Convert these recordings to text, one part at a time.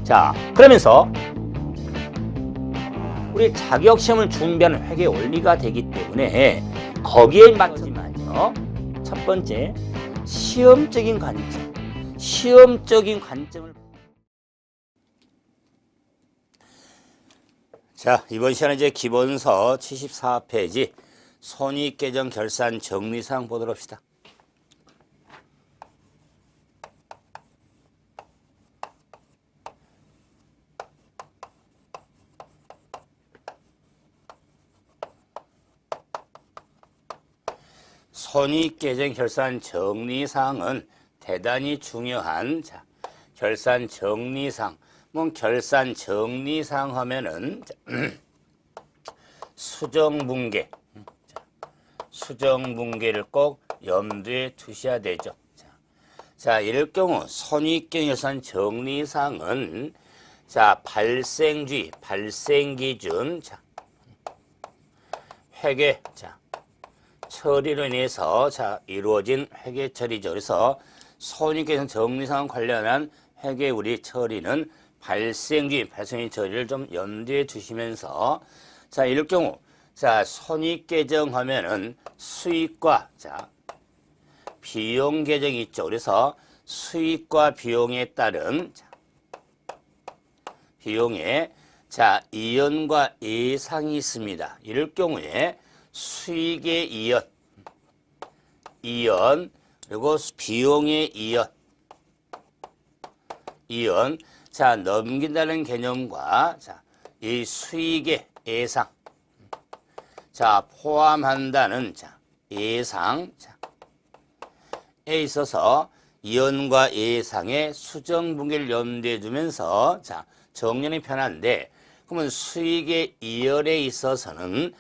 자, 그러면서 우리 자격시험을 준비하는 회계 원리가 되기 때문에 거기에 맞지만요. 첫 번째, 시험적인 관점을. 자, 이번 시간에 이제 기본서 74페이지 손익계정 결산 정리사항 보도록 합시다. 손익계정 결산 정리사항은 대단히 중요한 결산 정리사항. 결산 정리사항 하면은 수정분계를 꼭 염두에 두셔야 되죠. 자, 이럴 경우 손익계정 결산 정리사항은 발생주의, 발생기준, 회계, 처리로 인해서 이루어진 회계 처리죠. 그래서 손익계정 정리사항 관련한 회계 우리 처리는 발생주의, 발생주의 처리를 좀 염두에 두시면서 이럴 경우 손익계정 하면은 수익과 비용 계정이 있죠. 그래서 수익과 비용에 따른 비용에 이연과 예상이 있습니다. 이럴 경우에 수익의 이연 그리고 비용의 이연 넘긴다는 개념과 이 수익의 예상 포함한다는 예상에 있어서 이연과 예상의 수정분계를 염두에 두면서 정리는 편한데, 그러면 수익의 이연에 있어서는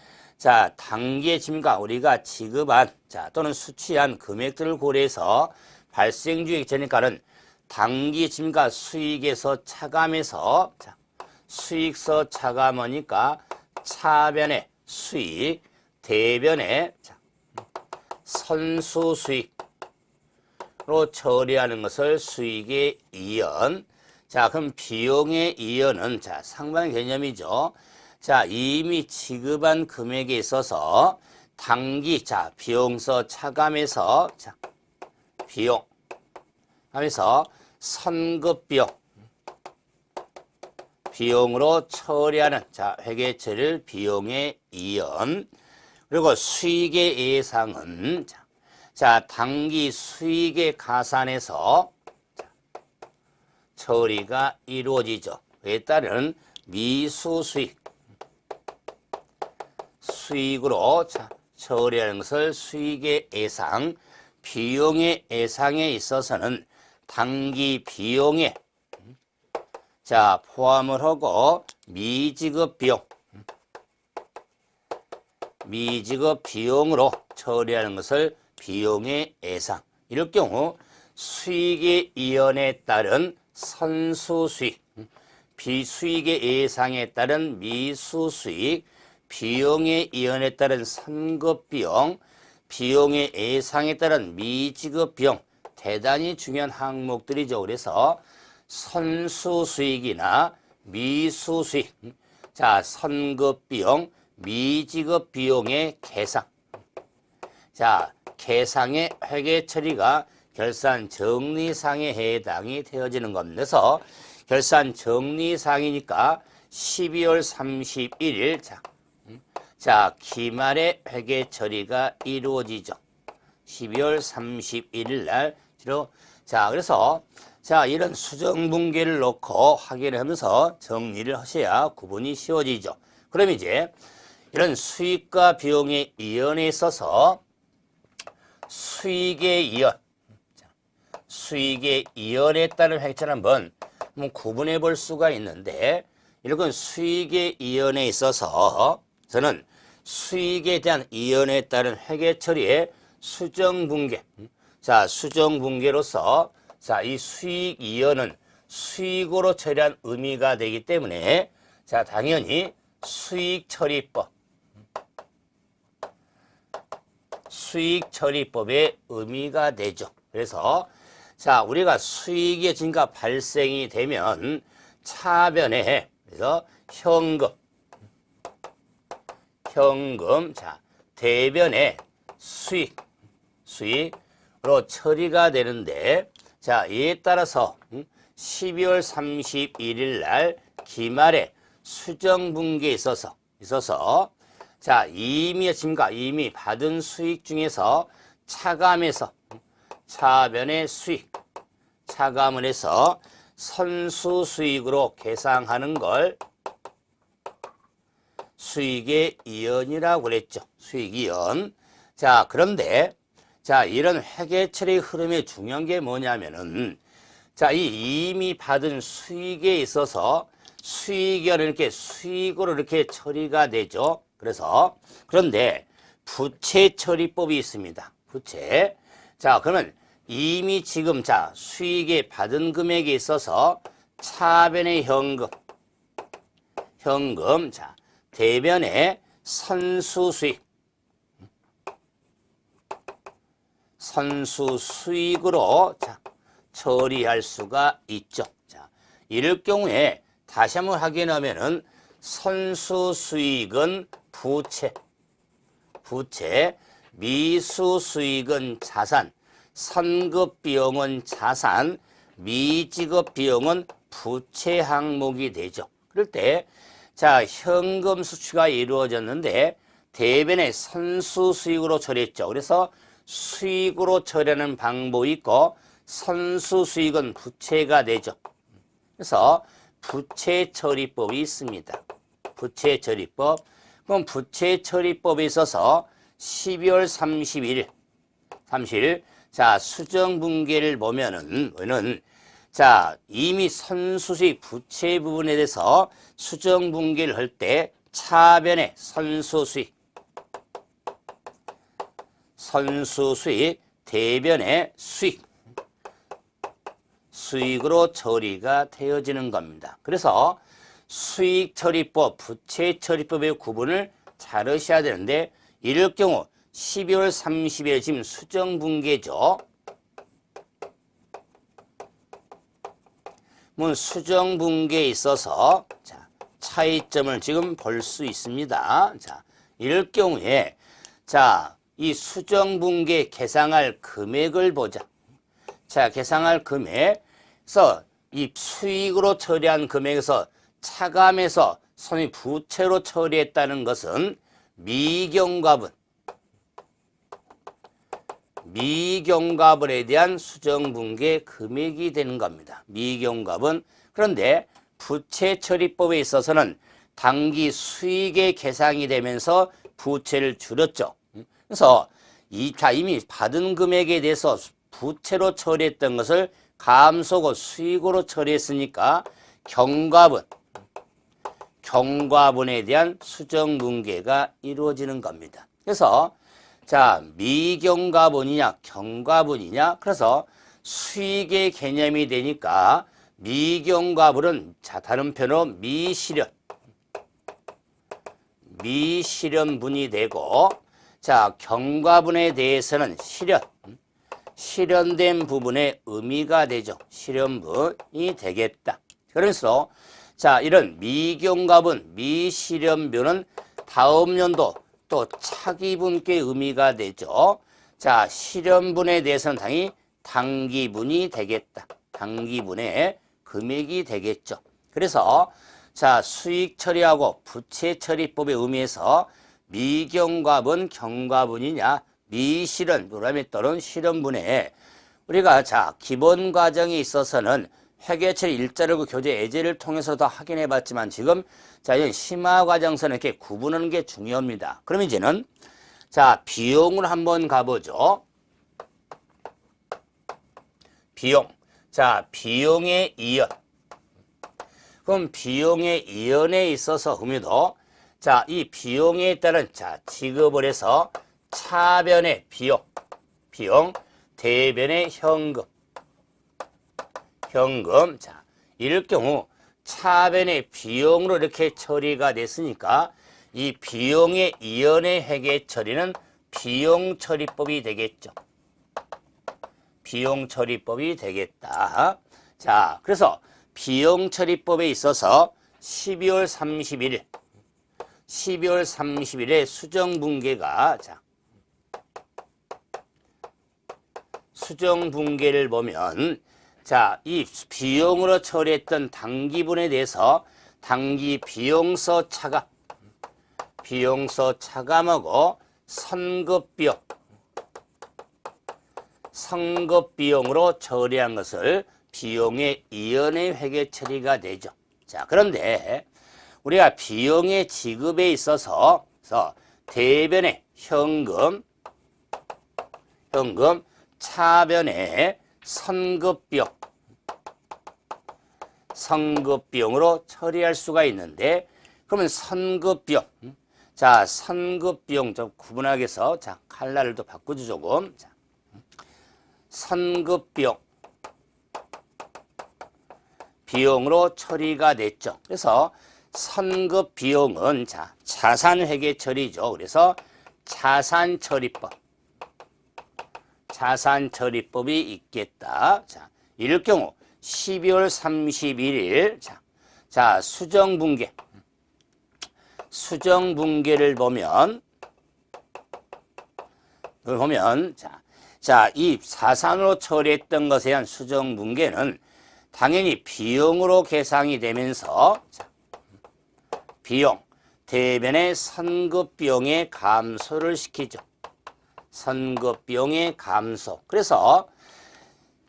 당기의 지금과 우리가 지급한 또는 수취한 금액들을 고려해서 발생주의 전니까는 당기 지금과 수익에서 차감해서 수익서 차감하니까 차변의 수익, 대변의 선수수익으로 처리하는 것을 수익의 이연. 그럼 비용의 이연은 상반 개념이죠. 이미 지급한 금액에 있어서 당기 비용서 차감해서 비용 하면서 비용으로 처리하는 회계 처리를 비용의 이연. 그리고 수익의 예상은 당기 수익의 가산에서 처리가 이루어지죠. 그에 따른 수익으로 처리하는 것을 수익의 예상. 비용의 예상에 있어서는 당기 비용에 포함을 하고 미지급 비용으로 처리하는 것을 비용의 예상. 이럴 경우 수익의 이연에 따른 선수수익, 비수익의 예상에 따른 미수수익, 비용의 이연에 따른 선급비용, 비용의 예상에 따른 미지급비용, 대단히 중요한 항목들이죠. 그래서 선수수익이나 미수수익, 선급비용, 미지급비용의 계상. 계상의 회계 처리가 결산 정리상에 해당이 되어지는 겁니다. 그래서 결산 정리상이니까 12월 31일 기말에 회계 처리가 이루어지죠. 12월 31일 날. 그래서 이런 수정분계를 놓고 확인을 하면서 정리를 하셔야 구분이 쉬워지죠. 그럼 이제 이런 수익과 비용의 이연에 있어서 수익의 이연에 따른 회계처를 한번 구분해 볼 수가 있는데, 이런 수익의 이연에 있어서 저는 수익에 대한 이연에 따른 회계 처리의 수정분계. 수정분계로서 이 수익 이연은 수익으로 처리한 의미가 되기 때문에 당연히 수익처리법의 의미가 되죠. 그래서 자, 우리가 수익의 증가 발생이 되면 차변에 그래서 현금, 자, 대변에 수익으로 처리가 되는데, 자, 이에 따라서 12월 31일 날 기말에 수정분기에 있어서 자, 이미 받은 수익 중에서 차변의 수익, 차감을 해서 선수 수익으로 계상하는 걸 수익의 이연이라고 그랬죠. 수익이연. 자, 그런데 자, 이런 회계처리 흐름의 중요한 게 뭐냐면은 자, 이 이미 받은 수익에 있어서 수익이연을 이렇게 수익으로 이렇게 처리가 되죠. 그런데 부채 처리법이 있습니다. 부채. 자, 그러면 이미 지금 자, 수익에 받은 금액에 있어서 차변의 현금, 자, 대변의 선수 수익으로 자, 처리할 수가 있죠. 자, 이럴 경우에 다시 한번 확인하면은 선수 수익은 부채, 미수 수익은 자산, 선급 비용은 자산, 미지급 비용은 부채 항목이 되죠. 그럴 때 자, 현금 수취가 이루어졌는데 대변의 선수 수익으로 처리했죠. 그래서 수익으로 처리하는 방법이 있고 선수 수익은 부채가 되죠. 그래서 부채 처리법이 있습니다. 부채 처리법. 그럼 부채 처리법에 있어서 12월 30일 자, 수정분기를 보면은 자, 이미 선수수익 부채 부분에 대해서 수정분기를 할 때 차변의 선수수익, 대변의 수익으로 처리가 되어지는 겁니다. 그래서 수익처리법, 부채처리법의 구분을 잘 하셔야 되는데 이럴 경우 12월 30일 지금 수정분기죠. 수정분기에 있어서 자, 차이점을 지금 볼 수 있습니다. 자, 이럴 경우에 자, 이 수정분기에 계상할 금액을 보자. 자, 계상할 금액에서 이 수익으로 처리한 금액에서 차감해서 손이 부채로 처리했다는 것은 미경과분에 대한 수정분기의 금액이 되는 겁니다. 미경과분. 그런데 부채처리법에 있어서는 당기 수익의 계상이 되면서 부채를 줄였죠. 그래서 이미 받은 금액에 대해서 부채로 처리했던 것을 감소고 수익으로 처리했으니까 경과분에 대한 수정분기가 이루어지는 겁니다. 그래서 자, 미경과분이냐 경과분이냐, 그래서 수익의 개념이 되니까 미경과분은 자, 다른 표현으로 미실현분이 되고, 자, 경과분에 대해서는 실현된 부분의 의미가 되죠. 실현분이 되겠다. 그래서 자, 이런 미경과분, 미실현분은 다음 연도 또 차기분께 의미가 되죠. 자, 실현분에 대해서는 당연히 당기분이 되겠다. 당기분의 금액이 되겠죠. 그래서 자, 수익 처리하고 부채 처리법의 의미에서 미경과분, 경과분이냐, 미실현, 그다음에 또는 실현분에 우리가 자, 기본 과정에 있어서는 회계처리 일자료고 교재 예제를 통해서도 확인해 봤지만 지금 자, 이런 심화 과정에서는 이렇게 구분하는 게 중요합니다. 그럼 이제는 자, 비용을 한번 가보죠. 비용. 자, 비용의 이연. 그럼 비용의 이연에 있어서 의미도 자, 이 비용에 따른 자, 지급을 해서 차변의 비용, 대변의 현금. 자, 이럴 경우 차변의 비용으로 이렇게 처리가 됐으니까 이 비용의 이연의 회계 처리는 비용처리법이 되겠죠. 비용처리법이 되겠다. 자, 그래서 비용처리법에 있어서 12월 30일에 수정분계가, 자, 수정분계를 보면, 자, 이 비용으로 처리했던 당기분에 대해서 당기 비용서 차감하고 선급비용으로 처리한 것을 비용의 이연의 회계 처리가 되죠. 자, 그런데 우리가 비용의 지급에 있어서 대변의 현금, 차변의 선급비용으로 처리할 수가 있는데, 그러면 선급비용, 자, 선급비용 좀 구분하기 위해서, 자, 칼라를 또 바꾸죠, 조금. 자, 비용으로 처리가 됐죠. 그래서 선급비용은, 자, 자산회계 처리죠. 그래서 자산처리법이 있겠다. 자, 이럴 경우 12월 31일, 자, 수정분계를 보면, 자, 이 자산으로 처리했던 것에 대한 수정분계는 당연히 비용으로 계상이 되면서, 자, 비용, 대변의 선급비용의 감소를 시키죠. 선급비용의 감소. 그래서,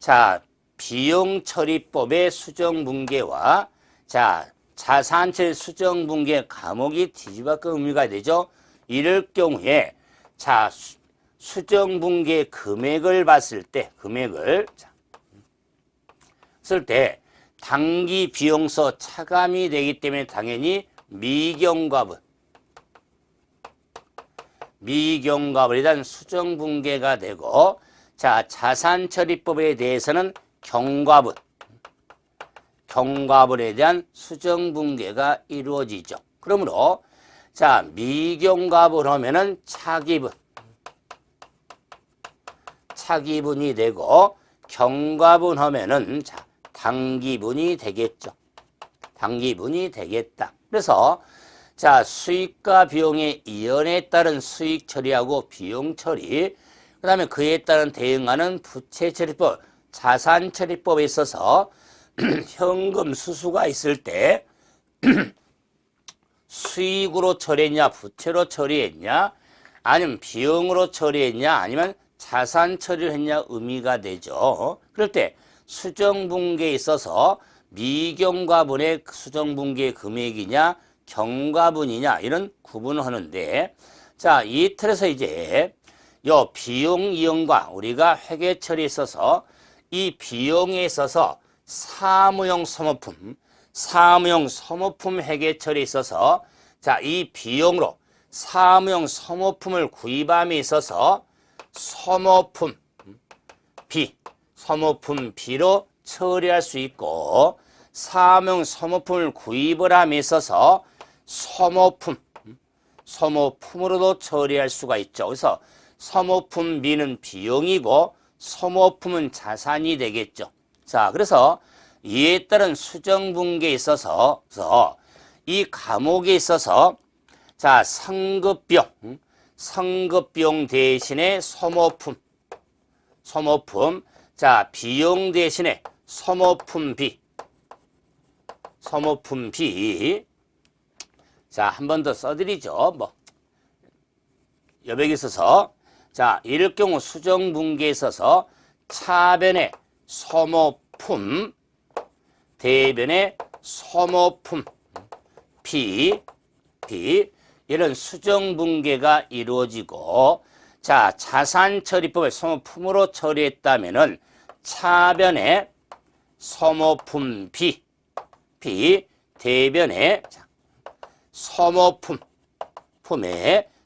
자, 비용처리법의 수정분계와, 자, 자산처리 수정분계 과목이 뒤집어진 의미가 되죠. 이럴 경우에, 자, 수정분계 금액을 봤을 때, 당기 비용서 차감이 되기 때문에 당연히 미경과분에 대한 수정분계가 되고, 자, 자산처리법에 대해서는 경과분에 대한 수정분계가 이루어지죠. 그러므로, 자, 미경과분 하면은 차기분이 되고, 경과분 하면은, 자, 당기분이 되겠죠. 당기분이 되겠다. 그래서, 자, 수익과 비용의 이연에 따른 수익 처리하고 비용 처리, 그 다음에 그에 따른 대응하는 부채 처리법, 자산 처리법에 있어서 현금 수수가 있을 때 수익으로 처리했냐, 부채로 처리했냐, 아니면 비용으로 처리했냐, 아니면 자산 처리를 했냐 의미가 되죠. 그럴 때 수정분계에 있어서 미경과분의 수정분계 금액이냐, 경과분이냐 이런 구분을 하는데, 자, 이 틀에서 이제 요 비용 이연과 우리가 회계 처리에 있어서 이 비용에 있어서 사무용 소모품 회계 처리에 있어서, 자, 이 비용으로 사무용 소모품을 구입함에 있어서 소모품비로 처리할 수 있고, 사무용 소모품을 구입을 함에 있어서 소모품으로도 처리할 수가 있죠. 그래서 소모품비는 비용이고 소모품은 자산이 되겠죠. 자, 그래서 이에 따른 수정분계에 있어서 이 과목에 있어서, 자, 선급비용 대신에 소모품, 자, 비용 대신에 소모품비. 자, 한 번 더 써드리죠. 뭐, 여백에 있어서, 자, 이럴 경우 수정분계에 있어서 차변의 소모품, 대변의 소모품, 이런 수정분계가 이루어지고, 자, 자산처리법을 소모품으로 처리했다면은 차변의 소모품비, 대변의 소모품의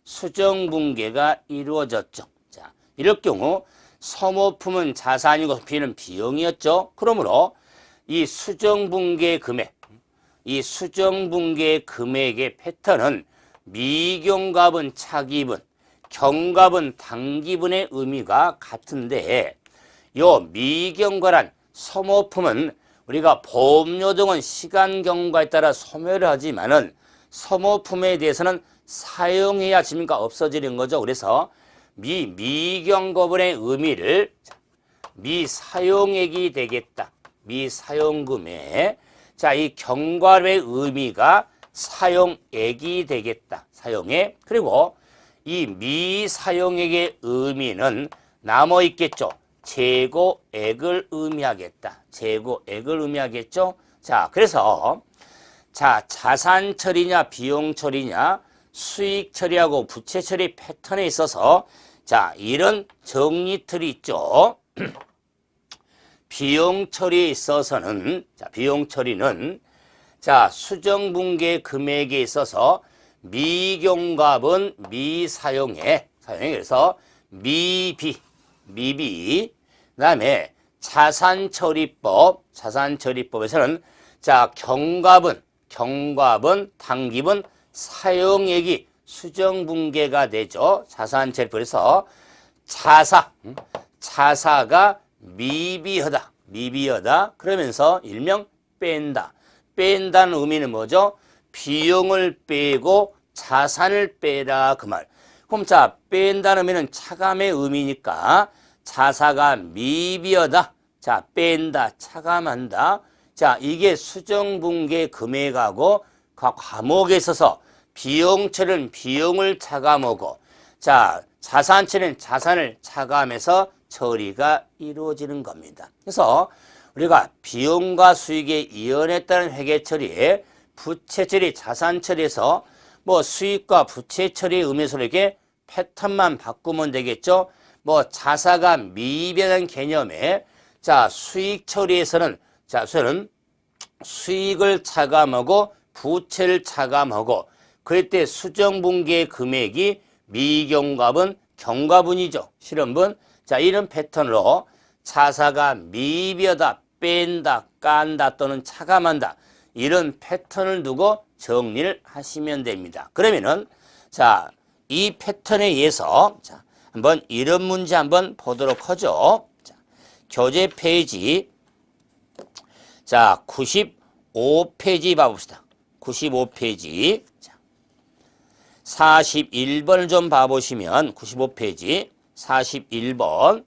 수정분계가 이루어졌죠. 자, 이럴 경우 소모품은 자산이고 비는 비용이었죠. 그러므로 이 수정분계 금액의 패턴은 미경과분 차기분, 경과분 당기분의 의미가 같은데, 요 미경과란 소모품은 우리가 보험료 등은 시간 경과에 따라 소멸을 하지만은 소모품에 대해서는 사용해야 지금까 없어지는 거죠. 그래서 미경과분의 의미를 미사용액이 되겠다. 미사용금에 자, 이 경과의 의미가 사용액이 되겠다. 사용액. 그리고 이 미사용액의 의미는 남아 있겠죠. 재고액을 의미하겠다. 재고액을 의미하겠죠. 자, 그래서 자, 자산 처리냐 비용 처리냐 수익 처리하고 부채 처리 패턴에 있어서 자, 이런 정리틀이 있죠. 비용 처리에 있어서는 자, 비용 처리는 자, 수정분계 금액에 있어서 미경과분 미사용액 그래서 미비 그다음에 자산처리법에서는 자, 경과분 당기분 사용액이 수정분계가 되죠. 자산처리법에서 자사가 미비하다 그러면서 일명 뺀다는 의미는 뭐죠? 비용을 빼고 자산을 빼라 그 말. 그럼 자, 뺀다는 의미는 차감의 의미니까 자사가 미비하다. 자, 뺀다, 차감한다. 자, 이게 수정분계 금액하고 과목에 있어서 비용 처리는 비용을 차감하고 자, 자산 처리는 자산을 차감해서 처리가 이루어지는 겁니다. 그래서 우리가 비용과 수익의 이연에 따른 회계 처리에 부채 처리, 자산 처리에서 뭐 수익과 부채 처리의 의미에서 이렇게 패턴만 바꾸면 되겠죠. 뭐 자사가 미비하다는 개념에 자, 수익 처리에서는 자, 우선은 수익을 차감하고 부채를 차감하고 그럴 때 수정분계 금액이 미경과분, 경과분이죠. 실험분. 자, 이런 패턴으로 자사가 미비하다, 뺀다, 깐다 또는 차감한다. 이런 패턴을 두고 정리를 하시면 됩니다. 그러면은 자, 이 패턴에 의해서 자, 한번 이런 문제 한번 보도록 하죠. 자, 교재 페이지 자, 95페이지 봐봅시다. 95페이지. 자, 41번을 좀 봐보시면 95페이지 41번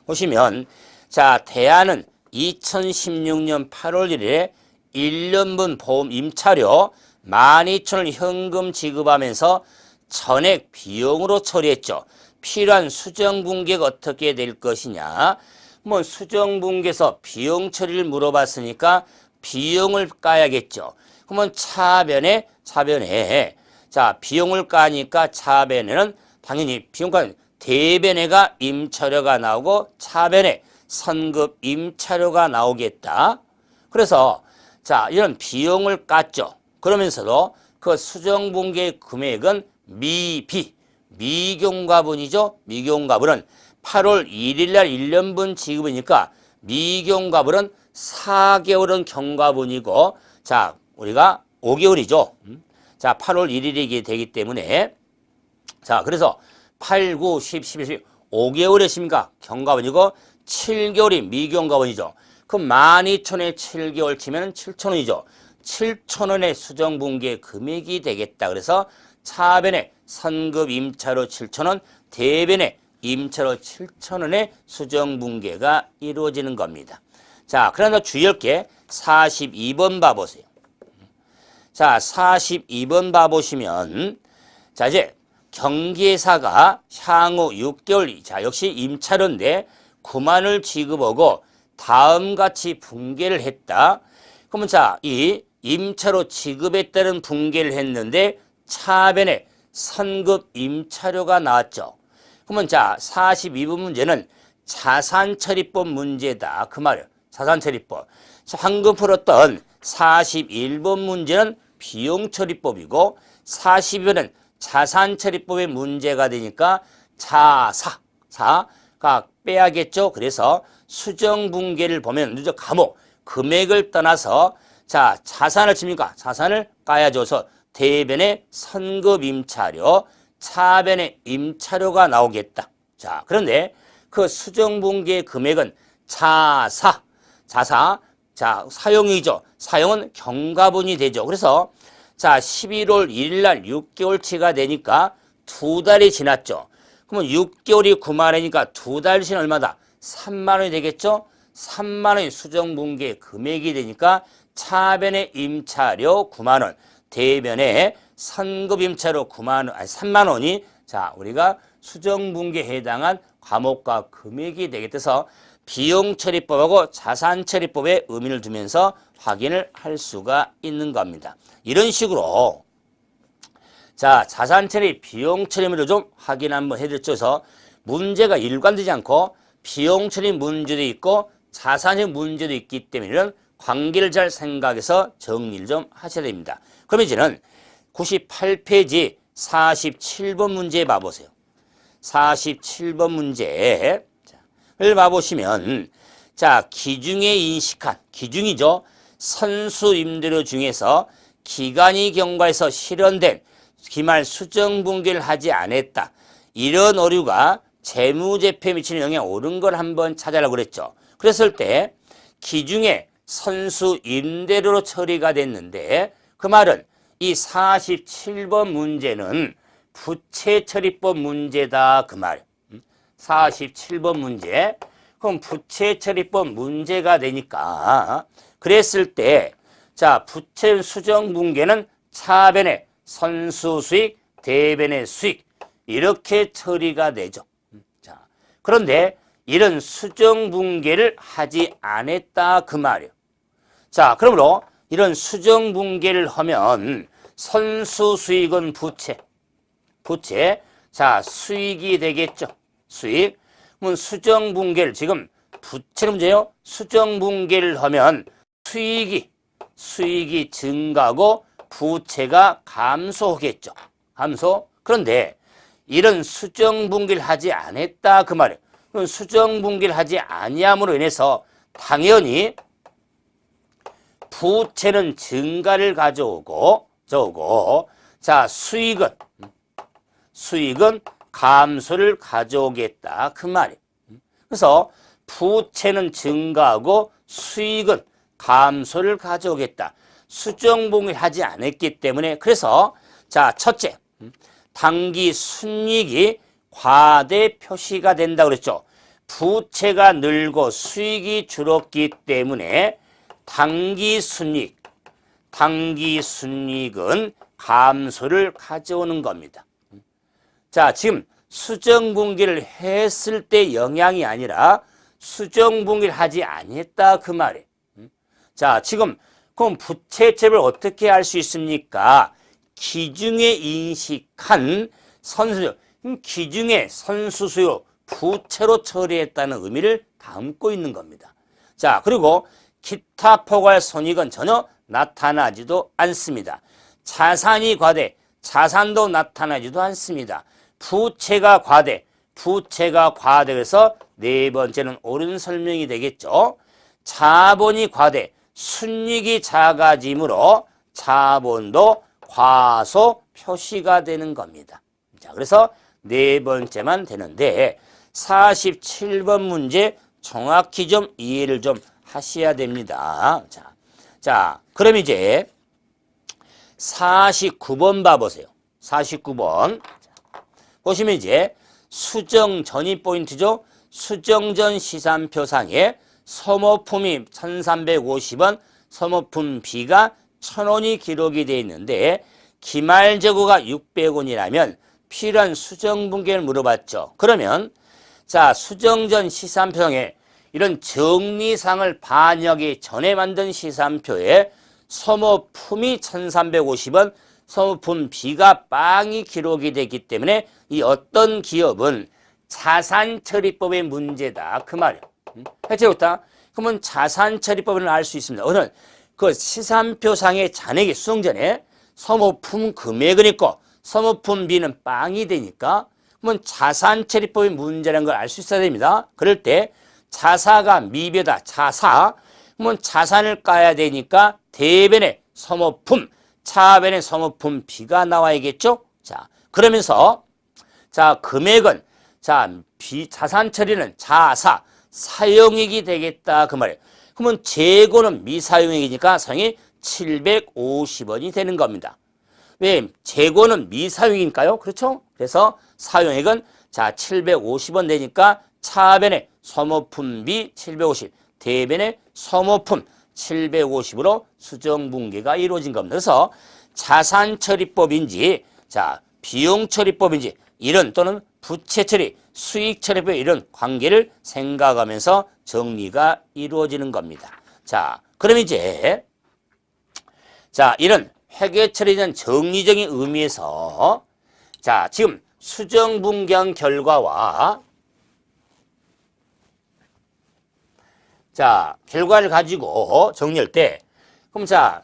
보시면 자, 대안은 2016년 8월 1일에 1년분 보험 임차료 12,000원을 현금 지급하면서 전액 비용으로 처리했죠. 필요한 수정분계가 어떻게 될 것이냐. 뭐 수정분계에서 비용 처리를 물어봤으니까 비용을 까야겠죠. 그러면 차변에 자, 비용을 까니까 차변에는 당연히 비용과 대변에가 임차료가 나오고 차변에 선급 임차료가 나오겠다. 그래서 자, 이런 비용을 깠죠. 그러면서도 그 수정분계 금액은 미경과분이죠. 미경과분은 8월 1일 날 1년분 지급이니까 미경과분은 4개월은 경과분이고 자, 우리가 5개월이죠. 자, 8월 1일이 되기 때문에 자, 그래서 8, 9, 10, 11, 12 5개월이십니까? 경과분이고 7개월이 미경과분이죠. 그럼 12,000원에 7개월 치면 7,000원이죠. 7,000원의 수정분계 금액이 되겠다. 그래서 차변에 선급 임차료 7,000원, 대변에 임차료 7,000원의 수정분계가 이루어지는 겁니다. 자, 그러나 주의할 게 42번 봐보세요. 자, 42번 봐보시면 자, 이제 경기회사가 향후 6개월 자, 역시 임차료인데 9만을 지급하고 다음같이 분계를 했다. 그러면 자, 이 임차료 지급에 따른 분계를 했는데 차변에 선급 임차료가 나왔죠. 그러면 자, 42번 문제는 자산처리법 문제다. 그 말이에요. 자산처리법. 방금 풀었던 41번 문제는 비용처리법이고 42번은 자산처리법의 문제가 되니까 자사가 빼야겠죠. 그래서 수정분계를 보면 누적 과목 금액을 떠나서 자, 자산을 칩니까? 자산을 까야줘서 대변에 선급 임차료, 차변에 임차료가 나오겠다. 자, 그런데 그 수정분기의 금액은 자사, 자, 사용이죠. 사용은 경과분이 되죠. 그래서 자, 11월 1일 날 6개월치가 되니까 2달이 지났죠. 그러면 6개월이 9만 원이니까 2달 지나 얼마다? 3만 원이 되겠죠? 3만 원이 수정분기의 금액이 되니까 차변의 임차료 9만 원, 대변의 선급 임차료 9만 원, 아니 3만 원이 자, 우리가 수정분기에 해당한 과목과 금액이 되겠어서 비용처리법하고 자산처리법의 의미를 두면서 확인을 할 수가 있는 겁니다. 이런 식으로 자, 자산처리, 비용처리를 좀 확인 한번 해드려서 문제가 일관되지 않고 비용처리 문제도 있고 자산의 문제도 있기 때문에 이런 관계를 잘 생각해서 정리를 좀 하셔야 됩니다. 그럼 이제는 98페이지 47번 문제 봐보세요. 47번 문제를 봐보시면 자, 기중에 인식한, 기중이죠. 선수임대료 중에서 기간이 경과해서 실현된 기말 수정분기를 하지 않았다. 이런 오류가 재무제표에 미치는 영향이 옳은 걸 한번 찾아라고 그랬죠. 그랬을 때 기중에 선수임대료로 처리가 됐는데 그 말은 이 47번 문제는 부채처리법 문제다 그 말. 47번 문제. 그럼 부채처리법 문제가 되니까 그랬을 때 자, 부채 수정분기는 차변의 선수수익, 대변의 수익 이렇게 처리가 되죠. 자, 그런데 이런 수정분기를 하지 않았다 그 말이에요. 자, 그러므로 이런 수정분기를 하면 선수수익은 부채, 자, 수익이 되겠죠. 수익. 그러면 수정분기를 지금 부채는 문제요. 수정분기를 하면 수익이 증가하고 부채가 감소하겠죠. 감소. 그런데 이런 수정분기를 하지 않았다 그 말이에요. 그럼 수정분기를 하지 아니함으로 인해서 당연히 부채는 증가를 가져오고 자, 수익은 감소를 가져오겠다 그 말이에요. 그래서 부채는 증가하고 수익은 감소를 가져오겠다. 수정분기를 하지 않았기 때문에 그래서 자, 첫째 당기 순이익이 과대 표시가 된다고 그랬죠. 부채가 늘고 수익이 줄었기 때문에 당기 순이익은 감소를 가져오는 겁니다. 자, 지금 수정분기를 했을 때 영향이 아니라 수정분기를 하지 않았다 그 말이에요. 자, 지금 그럼 부채채를 어떻게 할 수 있습니까? 기중에 인식한 선수요. 기중에 선수수요 부채로 처리했다는 의미를 담고 있는 겁니다. 자, 그리고 기타 포괄 손익은 전혀 나타나지도 않습니다. 자산이 과대, 자산도 나타나지도 않습니다. 부채가 과대해서 네 번째는 옳은 설명이 되겠죠. 자본이 과대, 순이익이 작아지므로 자본도 과소 표시가 되는 겁니다. 자, 그래서 네 번째만 되는데 47번 문제 정확히 좀 이해를 좀 하셔야 됩니다. 자, 그럼 이제 49번 봐보세요. 49번. 보시면 이제 수정 전이 포인트죠. 수정 전 시산표상에 소모품이 1,350원, 소모품 B가 1,000원이 기록이 되어 있는데 기말 재고가 600원이라면 필요한 수정분기를 물어봤죠. 그러면 자, 수정 전 시산표상에 이런 정리상을 반영하기 전에 만든 시산표에 소모품이 1,350원, 소모품 B가 빵이 기록이 되기 때문에 이 어떤 기업은 자산처리법의 문제다 그 말이에요. 해체했다. 그러면 자산처리법을 알 수 있습니다. 오늘 그 시산표상의 잔액이 수정 전에 소모품 금액은 있고 소모품 B는 빵이 되니까 그러면 자산처리법의 문제라는 걸 알 수 있어야 됩니다. 그럴 때 자사가 미배다 자사 그러면 자산을 까야 되니까 대변의 소모품 차변의 소모품 B가 나와야겠죠. 자, 그러면서 자, 금액은 자, 비자산 처리는 자사, 사용액이 되겠다. 그 말이에요. 그러면 재고는 미사용액이니까 사용이 750원이 되는 겁니다. 왜? 재고는 미사용이니까요. 그렇죠? 그래서 사용액은 자, 750원 되니까 차변에 소모품비 750, 대변에 소모품 750으로 수정분계가 이루어진 겁니다. 그래서 자산처리법인지, 자, 비용처리법인지, 이런 또는 부채처리, 수익처리법 이런 관계를 생각하면서 정리가 이루어지는 겁니다. 자, 그럼 이제, 자, 이런 회계처리에 대한 정리적인 의미에서, 자, 지금 수정분계한 결과와, 자, 결과를 가지고 정리할 때, 그럼 자,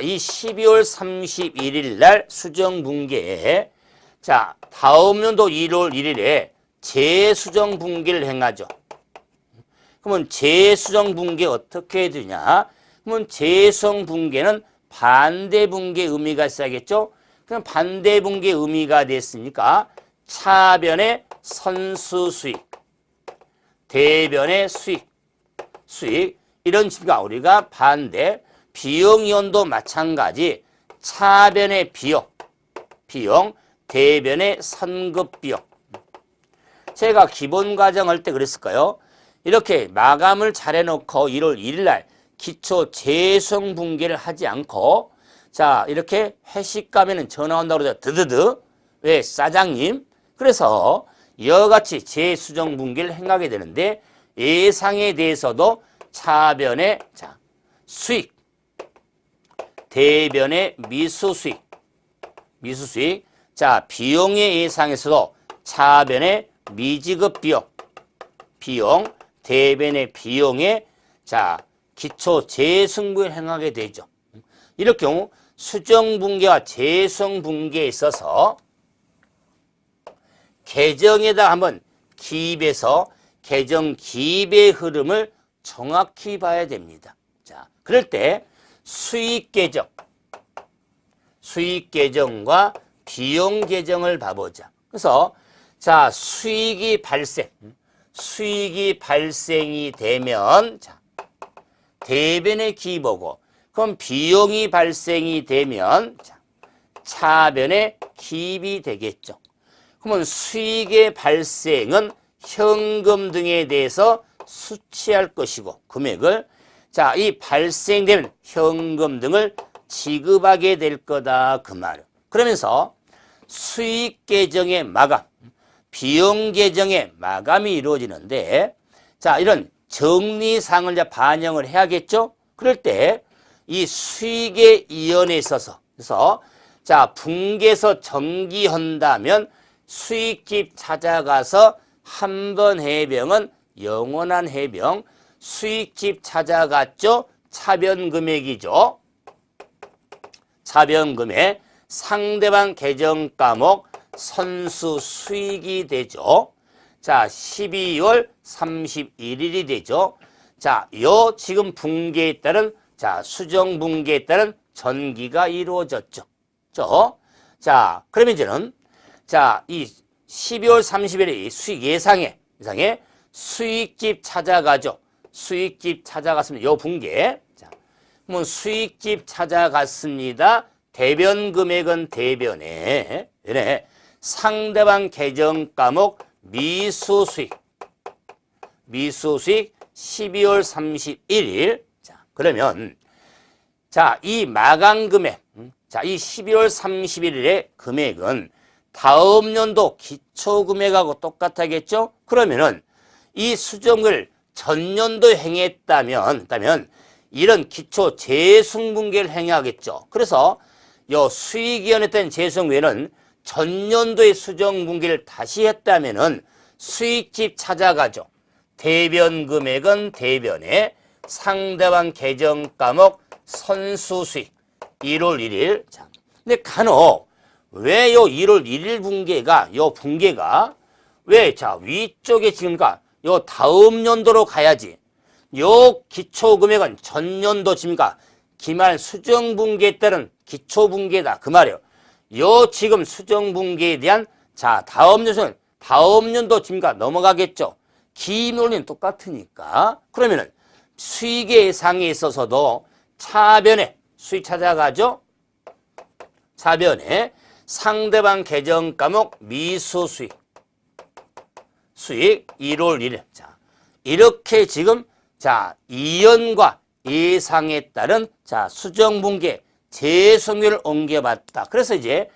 이 12월 31일 날 수정분계에, 자, 다음 연도 1월 1일에 재수정분계를 행하죠. 그러면 재수정분계 어떻게 해야 되냐? 그러면 재수정분계는 반대분계 의미가 있어야겠죠? 그럼 반대분계 의미가 됐으니까 차변의 선수수익, 대변의 수익 이런 식으로 우리가 반대 비용이온도 마찬가지 차변의 비용 대변의 선급비용. 제가 기본 과정할 때 그랬을까요? 이렇게 마감을 잘 해놓고 1월 1일 날 기초 재수정분계를 하지 않고 자 이렇게 회식 가면은 전화 온다고 그러죠. 드드드. 왜? 사장님. 그래서 이와 같이 재수정분계를 행하게 되는데 예상에 대해서도 차변의 자 수익, 대변의 미수수익, 자 비용의 예상에서도 차변의 미지급 비용, 대변의 비용에 자 기초 재승분을 행하게 되죠. 이럴 경우 수정분계와 재수정분계에 있어서 계정에다 한번 기입해서 계정 기입의 흐름을 정확히 봐야 됩니다. 자, 그럴 때 수익 계정과 비용 계정을 봐보자. 그래서 자, 수익이 발생이 되면 자, 대변에 기입하고 그럼 비용이 발생이 되면 자, 차변에 기입이 되겠죠. 그러면 수익의 발생은 현금 등에 대해서 수취할 것이고 금액을 자, 이 발생되는 현금 등을 지급하게 될 거다 그 말이에요. 그러면서 수익 계정의 마감, 비용 계정의 마감이 이루어지는데 자, 이런 정리사항을 이제 반영을 해야겠죠. 그럴 때 이 수익의 이연에 있어서 그래서 자, 분계에서 정기한다면 수익집 찾아가서 한 번 해병은 영원한 해병, 수익집 찾아갔죠. 차변금액이죠. 차변금액, 상대방 계정 과목 선수 수익이 되죠. 자, 12월 31일이 되죠. 자, 요 지금 분계에 따른 자, 수정 분계에 따른 전기가 이루어졌죠. 자, 그러면 이제는 자, 이 12월 30일에 수익 예상에 수익집 찾아가죠. 수익집 찾아갔습니다. 요 분계. 자, 그러면 수익집 찾아갔습니다. 대변 금액은 대변에 상대방 계정 과목 미수수익 12월 31일. 자, 그러면 자, 이 마감 금액. 자, 이 12월 31일의 금액은 다음 연도 기초 금액하고 똑같아겠죠? 그러면은 이 수정을 전년도에 행했다면 이런 기초 재수분계를 행해야겠죠. 그래서 요 수익위원회 때는 재수분계는 전년도의 수정분계를 다시 했다면은 수익집 찾아가죠. 대변 금액은 대변에 상대방 계정 과목 선수수익 1월 1일. 자, 근데 간혹 왜 요 1월 1일 분계가 왜 자 위쪽에 지금가 요 다음 연도로 가야지. 요 기초 금액은 전년도 지금가 기말 수정 분계에 따른 기초 분계다 그 말이에요. 요 지금 수정 분계에 대한 자 다음 연도는 다음 연도 지금과 넘어가겠죠. 기입론리는 똑같으니까. 그러면은 수익의 예상에 있어서도 차변에 수익 찾아가죠. 차변에 상대방 계정 과목 미수 수익 1월 1일. 자, 이렇게 지금 자, 이연과 예상에 따른 자, 수정분계 재수익률을 옮겨봤다. 그래서 이제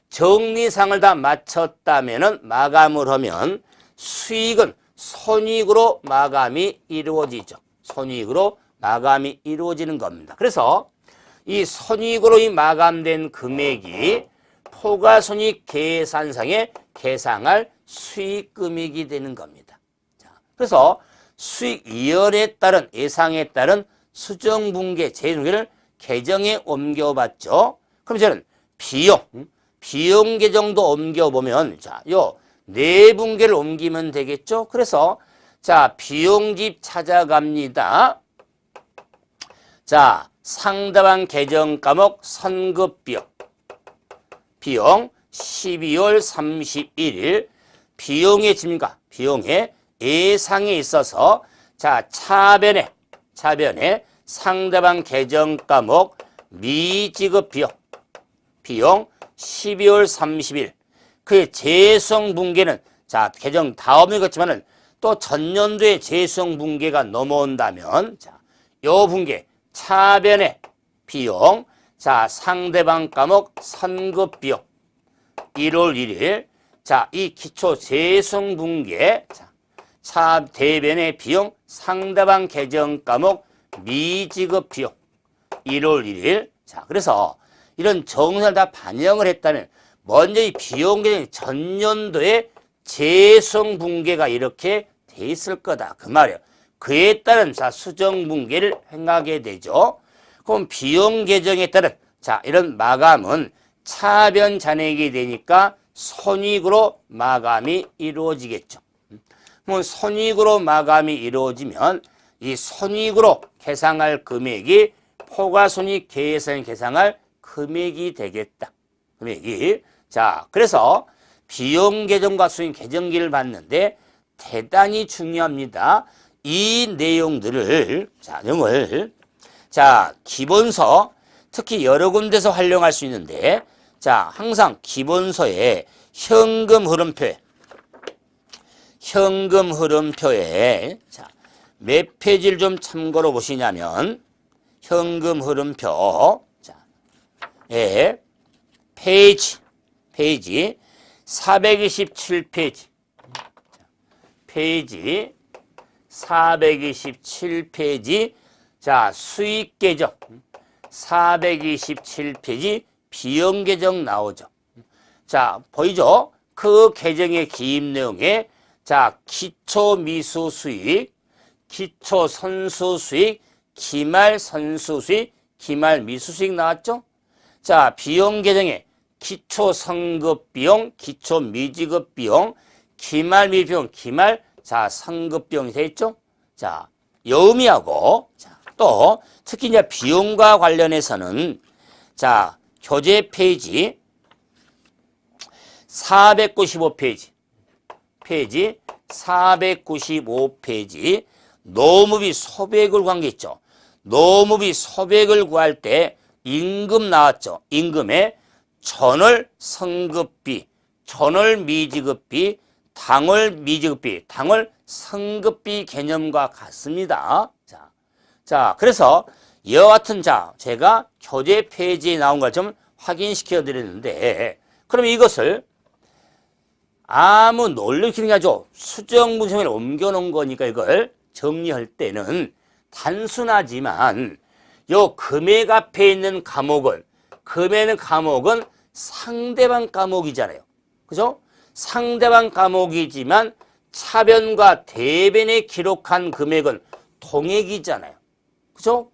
정리상을 다 마쳤다면은 마감을 하면 수익은 손익으로 마감이 이루어지죠. 손익으로 마감이 이루어지는 겁니다. 그래서 이 손익으로 이 마감된 금액이 포괄손익 계산상에 계상할 수익금액이 되는 겁니다. 자, 그래서 수익 이연에 따른 예상에 따른 수정분계 재수익률을 계정에 옮겨봤죠. 그럼 저는 비용 계정도 옮겨보면 자, 요 내분계를 옮기면 되겠죠. 그래서 자, 비용집 찾아갑니다. 자, 상대방 계정 과목 선급비용 비용 12월 31일 비용의 증가, 비용의 예상에 있어서 자, 차변에 상대방 계정 과목 미지급 비용 12월 30일 그의 재수익 분계는 자, 계정 다음이겠지만은 또 전년도에 재수익 분계가 넘어온다면 자, 요 분계 차변의 비용 자, 상대방 과목 선급 비용 1월 1일 자, 이 기초 재수익 분계 자, 대변의 비용 상대방 계정 과목 미지급 비용 1월 1일 자, 그래서 이런 정산을 다 반영을 했다면 먼저 이 비용 계정이 전년도에 재수익 분계가 이렇게 돼 있을 거다. 그 말이에요. 그에 따른 자, 수정 분계를 행하게 되죠. 그럼 비용 계정에 따른 자, 이런 마감은 차변 잔액이 되니까 손익으로 마감이 이루어지겠죠. 그럼 손익으로 마감이 이루어지면 이 손익으로 계상할 금액이 포괄손익 계산 계상할 금액이 되겠다. 금액이. 자, 그래서 비용 계정과 수익 계정기를 봤는데 대단히 중요합니다. 이 내용들을 자, 기본서 특히 여러 군데서 활용할 수 있는데 자, 항상 기본서에 현금 흐름표에 자, 몇 페이지를 좀 참고로 보시냐면 현금 흐름표 자, 예, 페이지 427페이지 페이지 427페이지 자, 수익 계정 427페이지 비용 계정 나오죠. 자, 보이죠? 그 계정의 기입 내용에 자, 기초 미수 수익, 기초 선수 수익, 기말 선수 수익, 기말 미수 수익 나왔죠? 자, 비용 계정에 기초 성급 비용, 기초 미지급 비용, 기말 미비용, 기말 자, 성급 비용이 돼 있죠? 자, 요 의미하고 자, 또 특히 이제 비용과 관련해서는 자, 교재 페이지 495페이지 페이지 495페이지 노무비 소백을 구한 게 있죠. 노무비 소백을 구할 때 임금 나왔죠. 임금에 전월 성급비, 전월 미지급비, 당월 미지급비, 당월 성급비 개념과 같습니다. 자, 그래서 이와 같은 자, 제가 교재 페이지에 나온 걸 좀 확인시켜 드렸는데, 그럼 이것을 아무 논리를 가지고 수정 문서에 옮겨 놓은 거니까 이걸 정리할 때는 단순하지만 요 금액 앞에 있는 과목은 상대방 과목이잖아요. 그죠? 상대방 과목이지만 차변과 대변에 기록한 금액은 동액이잖아요. 그죠?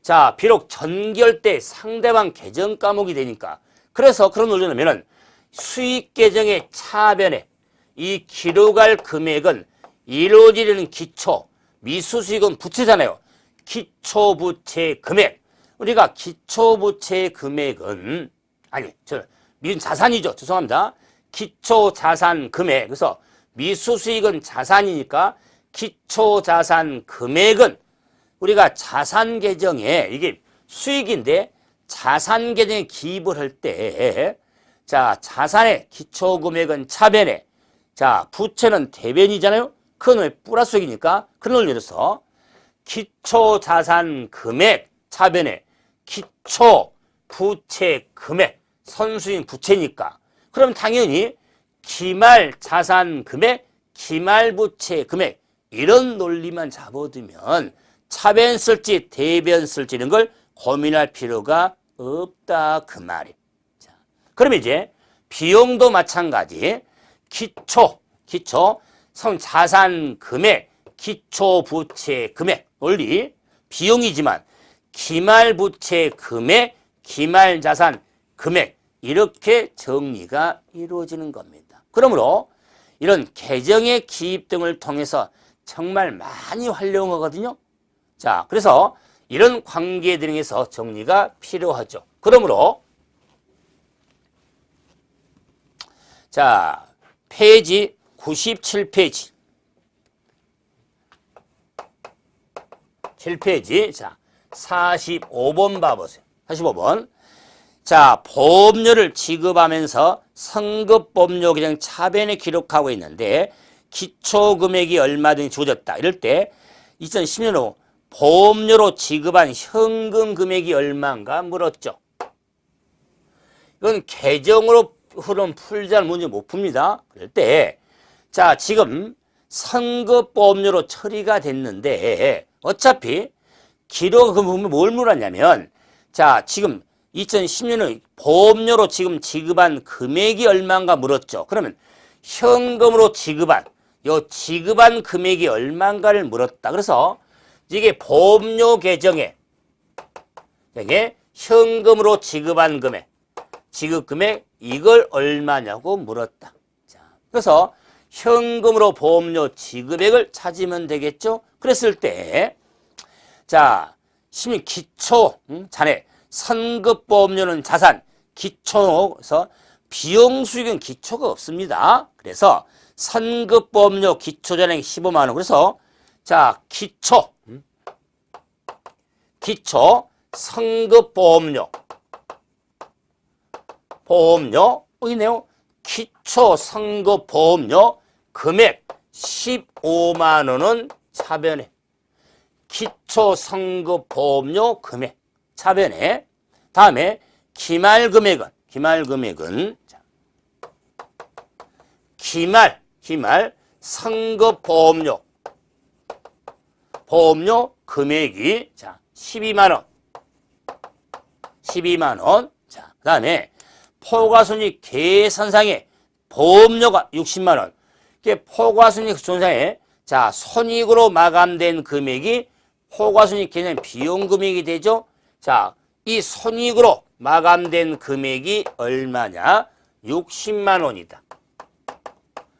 자, 비록 전결 때 상대방 계정 과목이 되니까 그래서 그런 논리를 하면은 수익 계정의 차변에 이 기록할 금액은 이루어지는 기초, 미수수익은 부채잖아요. 기초부채 금액. 우리가 기초부채 금액은 미준 자산이죠. 죄송합니다. 기초자산 금액. 그래서 미수수익은 자산이니까 기초자산 금액은 우리가 자산 계정에 이게 수익인데 자산 계정에 기입을 할 때 자, 자산의 기초 금액은 차변에 자, 부채는 대변이잖아요. 그 놈의 플러스익이니까 그런 걸 열어서 기초자산 금액 차변에 기초 부채 금액 선수인 부채니까 그럼 당연히 기말 자산 금액 기말 부채 금액 이런 논리만 잡아두면 차변 쓸지 대변 쓸지 이런 걸 고민할 필요가 없다 그 말이에요. 자, 그럼 이제 비용도 마찬가지 기초 자산 금액 기초 부채 금액 논리 비용이지만 기말 부채 금액 기말 자산 금액 이렇게 정리가 이루어지는 겁니다. 그러므로 이런 계정의 기입 등을 통해서 정말 많이 활용하거든요. 자, 그래서 이런 관계 등에서 정리가 필요하죠. 그러므로 자, 페이지 97페이지 7페이지 자 45번 봐보세요. 45번 자, 보험료를 지급하면서 성급보험료 계정 차변에 기록하고 있는데 기초금액이 얼마든지 주어졌다. 이럴 때 2010년 후 보험료로 지급한 현금 금액이 얼마인가 물었죠. 이건 계정으로 흐름 풀자는 문제 못 풉니다. 그럴 때 자, 지금 성급보험료로 처리가 됐는데 어차피 기록 보면 뭘 물었냐면 자, 지금 2010년에 보험료로 지금 지급한 금액이 얼마인가 물었죠. 그러면 현금으로 지급한 금액이 얼마인가를 물었다. 그래서 이게 보험료 계정에 이게 현금으로 지급한 금액, 지급 금액 이걸 얼마냐고 물었다. 자, 그래서 현금으로 보험료 지급액을 찾으면 되겠죠. 그랬을 때 자, 시민 기초 자네 선급보험료는 자산, 기초에서 비용수익은 기초가 없습니다. 그래서 선급보험료 기초전액 15만 원. 그래서 자, 기초 선급보험료 보이네요. 기초 선급보험료 금액 15만 원은 차변에 기초 선급보험료 금액 차변에 다음에 기말금액은 기말 선급보험료 금액이 자 12만 원. 자, 그다음에 포괄손익 계산상의 보험료가 60만 원. 이게 포괄손익 계산상에 자 손익으로 마감된 금액이 포괄손익 계산 비용 금액이 되죠. 자, 이 손익으로 마감된 금액이 얼마냐? 60만 원이다.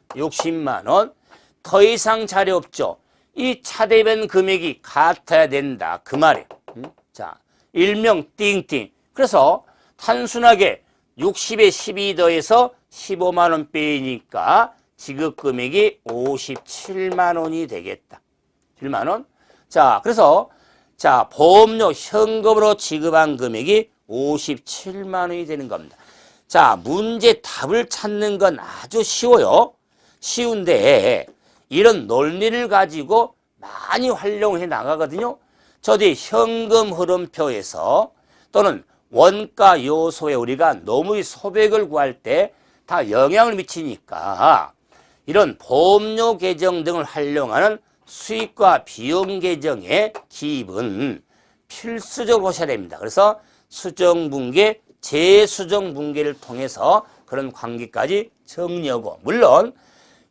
60만 원. 더 이상 자료 없죠. 이 차대변 금액이 같아야 된다. 그 말이에요. 자, 일명 띵띵. 그래서 단순하게 60에 12 더해서 15만 원 빼니까 지급 금액이 57만 원이 되겠다. 7만 원. 자, 그래서 자, 보험료 현금으로 지급한 금액이 57만 원이 되는 겁니다. 자, 문제 답을 찾는 건 아주 쉬워요. 쉬운데 이런 논리를 가지고 많이 활용해 나가거든요. 저도 현금 흐름표에서 또는 원가 요소에 우리가 노무의 소백을 구할 때 다 영향을 미치니까 이런 보험료 계정 등을 활용하는 수익과 비용 계정의 기입은 필수적으로 하셔야 됩니다. 그래서 수정분계, 재수정분계를 통해서 그런 관계까지 정리하고 물론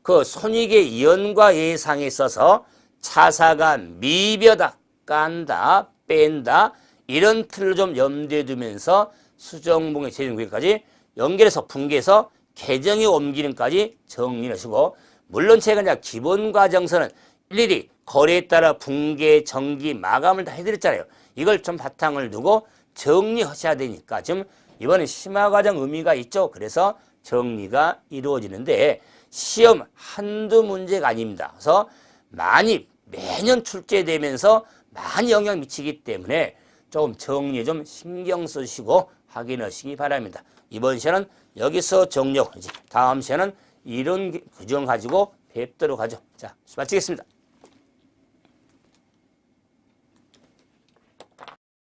그 손익의 이연과 예상에 있어서 차사가 미벼다, 깐다, 뺀다 이런 틀을 좀 염두에 두면서 수정분계, 재수정분계까지 연결해서 분계해서 계정에 옮기는까지 정리를 하시고 물론 제가 이제 기본 과정서는 일일이 거래에 따라 분계, 정기, 마감을 다 해드렸잖아요. 이걸 좀 바탕을 두고 정리하셔야 되니까 좀 이번에 심화 과정 의미가 있죠. 그래서 정리가 이루어지는데 시험 한두 문제가 아닙니다. 그래서 많이 매년 출제되면서 많이 영향 미치기 때문에 조금 정리에 좀 신경 쓰시고 확인하시기 바랍니다. 이번 시간은 여기서 종료. 이제 다음 시간은 이론 규정 가지고 뵙도록 하죠. 자, 마치겠습니다.